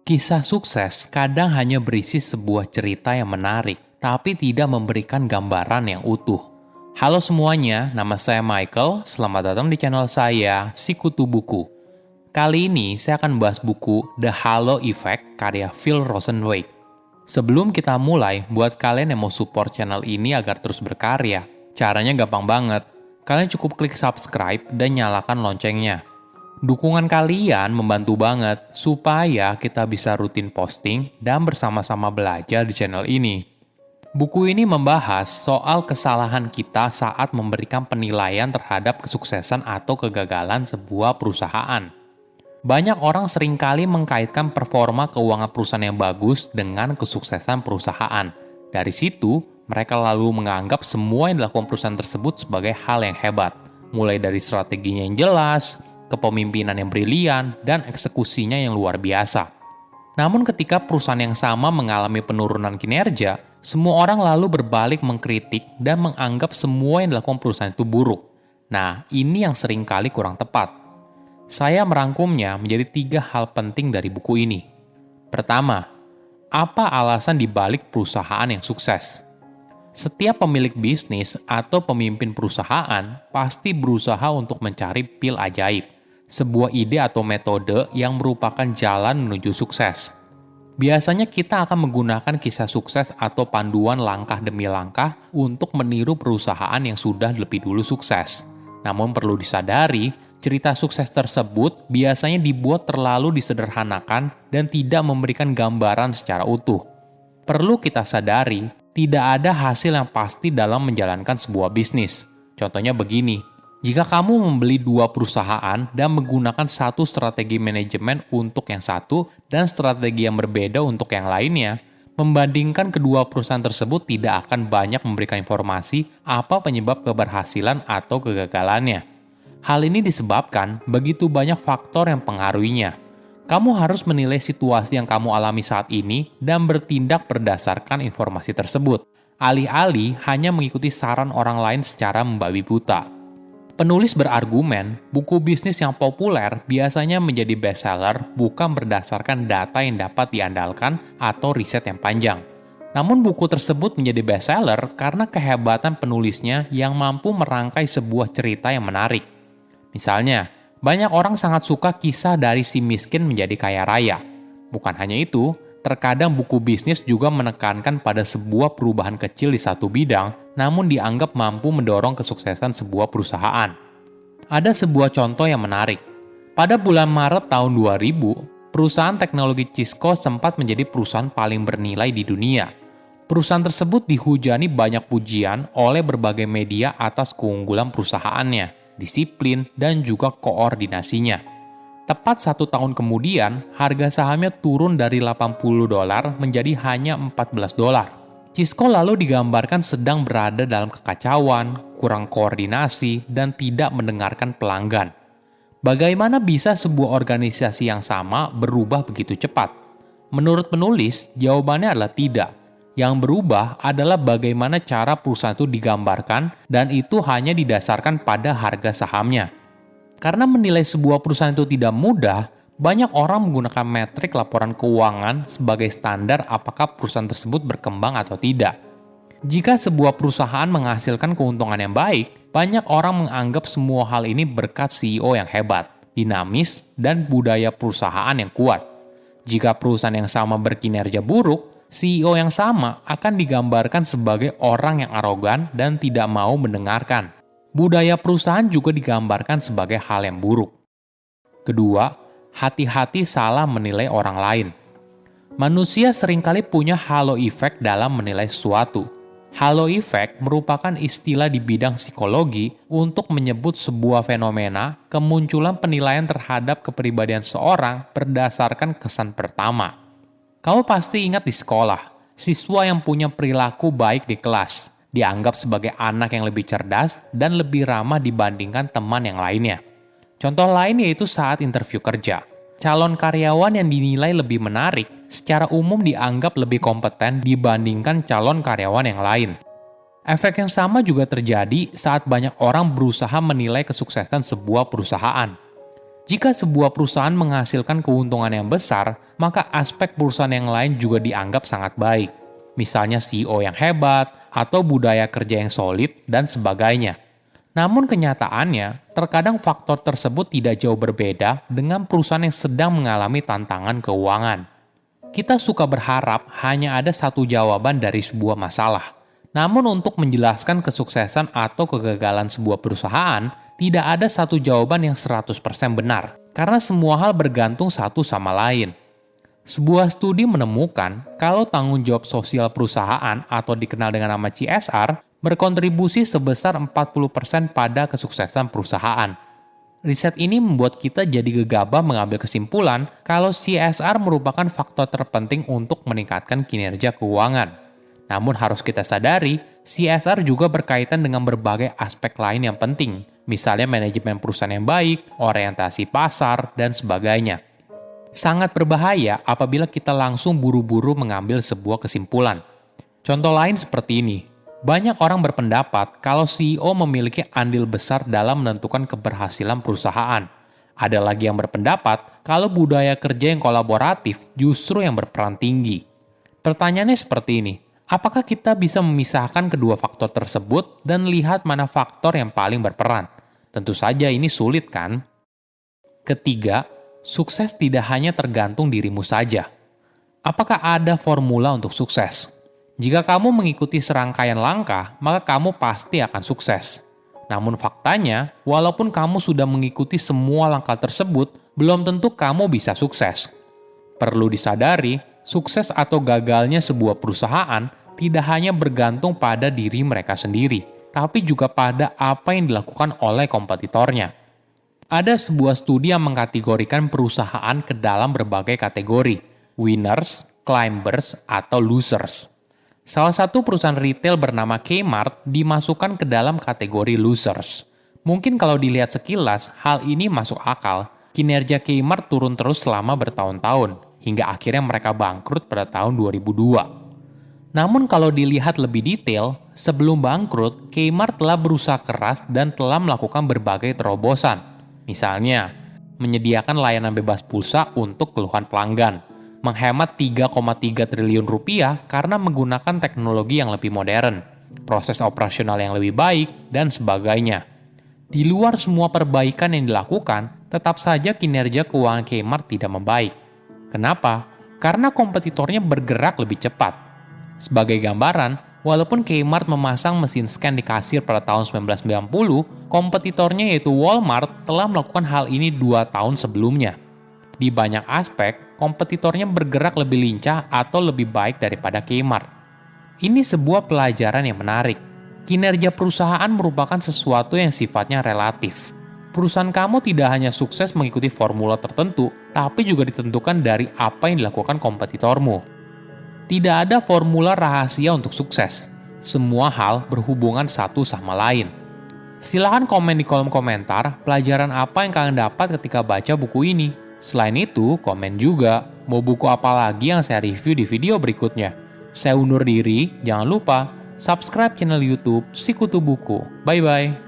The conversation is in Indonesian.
Kisah sukses kadang hanya berisi sebuah cerita yang menarik, tapi tidak memberikan gambaran yang utuh. Halo semuanya, nama saya Michael. Selamat datang di channel saya, Sikutu Buku. Kali ini saya akan bahas buku The Halo Effect karya Phil Rosenzweig. Sebelum kita mulai, buat kalian yang mau support channel ini agar terus berkarya, caranya gampang banget. Kalian cukup klik subscribe dan nyalakan loncengnya. Dukungan kalian membantu banget supaya kita bisa rutin posting dan bersama-sama belajar di channel ini. Buku ini membahas soal kesalahan kita saat memberikan penilaian terhadap kesuksesan atau kegagalan sebuah perusahaan. Banyak orang seringkali mengkaitkan performa keuangan perusahaan yang bagus dengan kesuksesan perusahaan. Dari situ, mereka lalu menganggap semua yang dilakukan perusahaan tersebut sebagai hal yang hebat, mulai dari strateginya yang jelas, kepemimpinan yang brilian, dan eksekusinya yang luar biasa. Namun ketika perusahaan yang sama mengalami penurunan kinerja, semua orang lalu berbalik mengkritik dan menganggap semua yang dilakukan perusahaan itu buruk. Nah, ini yang seringkali kurang tepat. Saya merangkumnya menjadi 3 hal penting dari buku ini. Pertama, apa alasan dibalik perusahaan yang sukses? Setiap pemilik bisnis atau pemimpin perusahaan pasti berusaha untuk mencari pil ajaib, sebuah ide atau metode yang merupakan jalan menuju sukses. Biasanya kita akan menggunakan kisah sukses atau panduan langkah demi langkah untuk meniru perusahaan yang sudah lebih dulu sukses. Namun perlu disadari, cerita sukses tersebut biasanya dibuat terlalu disederhanakan dan tidak memberikan gambaran secara utuh. Perlu kita sadari, tidak ada hasil yang pasti dalam menjalankan sebuah bisnis. Contohnya begini, jika kamu membeli 2 perusahaan dan menggunakan satu strategi manajemen untuk yang satu dan strategi yang berbeda untuk yang lainnya, membandingkan kedua perusahaan tersebut tidak akan banyak memberikan informasi apa penyebab keberhasilan atau kegagalannya. Hal ini disebabkan begitu banyak faktor yang pengaruhinya. Kamu harus menilai situasi yang kamu alami saat ini dan bertindak berdasarkan informasi tersebut, alih-alih hanya mengikuti saran orang lain secara membabi buta. Penulis berargumen, buku bisnis yang populer biasanya menjadi bestseller bukan berdasarkan data yang dapat diandalkan atau riset yang panjang. Namun buku tersebut menjadi bestseller karena kehebatan penulisnya yang mampu merangkai sebuah cerita yang menarik. Misalnya, banyak orang sangat suka kisah dari si miskin menjadi kaya raya. Bukan hanya itu, terkadang buku bisnis juga menekankan pada sebuah perubahan kecil di satu bidang, namun dianggap mampu mendorong kesuksesan sebuah perusahaan. Ada sebuah contoh yang menarik. Pada bulan Maret tahun 2000, perusahaan teknologi Cisco sempat menjadi perusahaan paling bernilai di dunia. Perusahaan tersebut dihujani banyak pujian oleh berbagai media atas keunggulan perusahaannya, disiplin, dan juga koordinasinya. Tepat 1 tahun kemudian, harga sahamnya turun dari $80 menjadi hanya $14. Cisco lalu digambarkan sedang berada dalam kekacauan, kurang koordinasi, dan tidak mendengarkan pelanggan. Bagaimana bisa sebuah organisasi yang sama berubah begitu cepat? Menurut penulis, jawabannya adalah tidak. Yang berubah adalah bagaimana cara perusahaan itu digambarkan, dan itu hanya didasarkan pada harga sahamnya. Karena menilai sebuah perusahaan itu tidak mudah, banyak orang menggunakan metrik laporan keuangan sebagai standar apakah perusahaan tersebut berkembang atau tidak. Jika sebuah perusahaan menghasilkan keuntungan yang baik, banyak orang menganggap semua hal ini berkat CEO yang hebat, dinamis, dan budaya perusahaan yang kuat. Jika perusahaan yang sama berkinerja buruk, CEO yang sama akan digambarkan sebagai orang yang arogan dan tidak mau mendengarkan. Budaya perusahaan juga digambarkan sebagai hal yang buruk. Kedua, hati-hati salah menilai orang lain. Manusia seringkali punya halo effect dalam menilai sesuatu. Halo effect merupakan istilah di bidang psikologi untuk menyebut sebuah fenomena kemunculan penilaian terhadap kepribadian seorang berdasarkan kesan pertama. Kamu pasti ingat di sekolah, siswa yang punya perilaku baik di kelas, dianggap sebagai anak yang lebih cerdas dan lebih ramah dibandingkan teman yang lainnya. Contoh lain yaitu saat interview kerja. Calon karyawan yang dinilai lebih menarik, secara umum dianggap lebih kompeten dibandingkan calon karyawan yang lain. Efek yang sama juga terjadi saat banyak orang berusaha menilai kesuksesan sebuah perusahaan. Jika sebuah perusahaan menghasilkan keuntungan yang besar, maka aspek perusahaan yang lain juga dianggap sangat baik. Misalnya CEO yang hebat, atau budaya kerja yang solid, dan sebagainya. Namun kenyataannya, terkadang faktor tersebut tidak jauh berbeda dengan perusahaan yang sedang mengalami tantangan keuangan. Kita suka berharap hanya ada satu jawaban dari sebuah masalah. Namun untuk menjelaskan kesuksesan atau kegagalan sebuah perusahaan, tidak ada satu jawaban yang 100% benar, karena semua hal bergantung satu sama lain. Sebuah studi menemukan kalau tanggung jawab sosial perusahaan atau dikenal dengan nama CSR berkontribusi sebesar 40% pada kesuksesan perusahaan. Riset ini membuat kita jadi gegabah mengambil kesimpulan kalau CSR merupakan faktor terpenting untuk meningkatkan kinerja keuangan. Namun harus kita sadari, CSR juga berkaitan dengan berbagai aspek lain yang penting, misalnya manajemen perusahaan yang baik, orientasi pasar, dan sebagainya. Sangat berbahaya apabila kita langsung buru-buru mengambil sebuah kesimpulan. Contoh lain seperti ini, banyak orang berpendapat kalau CEO memiliki andil besar dalam menentukan keberhasilan perusahaan. Ada lagi yang berpendapat kalau budaya kerja yang kolaboratif justru yang berperan tinggi. Pertanyaannya seperti ini, apakah kita bisa memisahkan kedua faktor tersebut dan lihat mana faktor yang paling berperan? Tentu saja ini sulit kan? Ketiga, sukses tidak hanya tergantung dirimu saja. Apakah ada formula untuk sukses? Jika kamu mengikuti serangkaian langkah, maka kamu pasti akan sukses. Namun faktanya, walaupun kamu sudah mengikuti semua langkah tersebut, belum tentu kamu bisa sukses. Perlu disadari, sukses atau gagalnya sebuah perusahaan tidak hanya bergantung pada diri mereka sendiri, tapi juga pada apa yang dilakukan oleh kompetitornya. Ada sebuah studi yang mengkategorikan perusahaan ke dalam berbagai kategori, winners, climbers, atau losers. Salah satu perusahaan retail bernama Kmart dimasukkan ke dalam kategori losers. Mungkin kalau dilihat sekilas, hal ini masuk akal. Kinerja Kmart turun terus selama bertahun-tahun, hingga akhirnya mereka bangkrut pada tahun 2002. Namun kalau dilihat lebih detail, sebelum bangkrut, Kmart telah berusaha keras dan telah melakukan berbagai terobosan. Misalnya, menyediakan layanan bebas pulsa untuk keluhan pelanggan, menghemat 3,3 triliun rupiah karena menggunakan teknologi yang lebih modern, proses operasional yang lebih baik, dan sebagainya. Di luar semua perbaikan yang dilakukan, tetap saja kinerja keuangan Kmart tidak membaik. Kenapa? Karena kompetitornya bergerak lebih cepat. Sebagai gambaran, walaupun Kmart memasang mesin scan di kasir pada tahun 1990, kompetitornya yaitu Walmart telah melakukan hal ini 2 tahun sebelumnya. Di banyak aspek, kompetitornya bergerak lebih lincah atau lebih baik daripada Kmart. Ini sebuah pelajaran yang menarik. Kinerja perusahaan merupakan sesuatu yang sifatnya relatif. Perusahaan kamu tidak hanya sukses mengikuti formula tertentu, tapi juga ditentukan dari apa yang dilakukan kompetitormu. Tidak ada formula rahasia untuk sukses. Semua hal berhubungan satu sama lain. Silahkan komen di kolom komentar pelajaran apa yang kalian dapat ketika baca buku ini. Selain itu, komen juga mau buku apa lagi yang saya review di video berikutnya. Saya undur diri, jangan lupa subscribe channel YouTube Sikutu Buku. Bye-bye.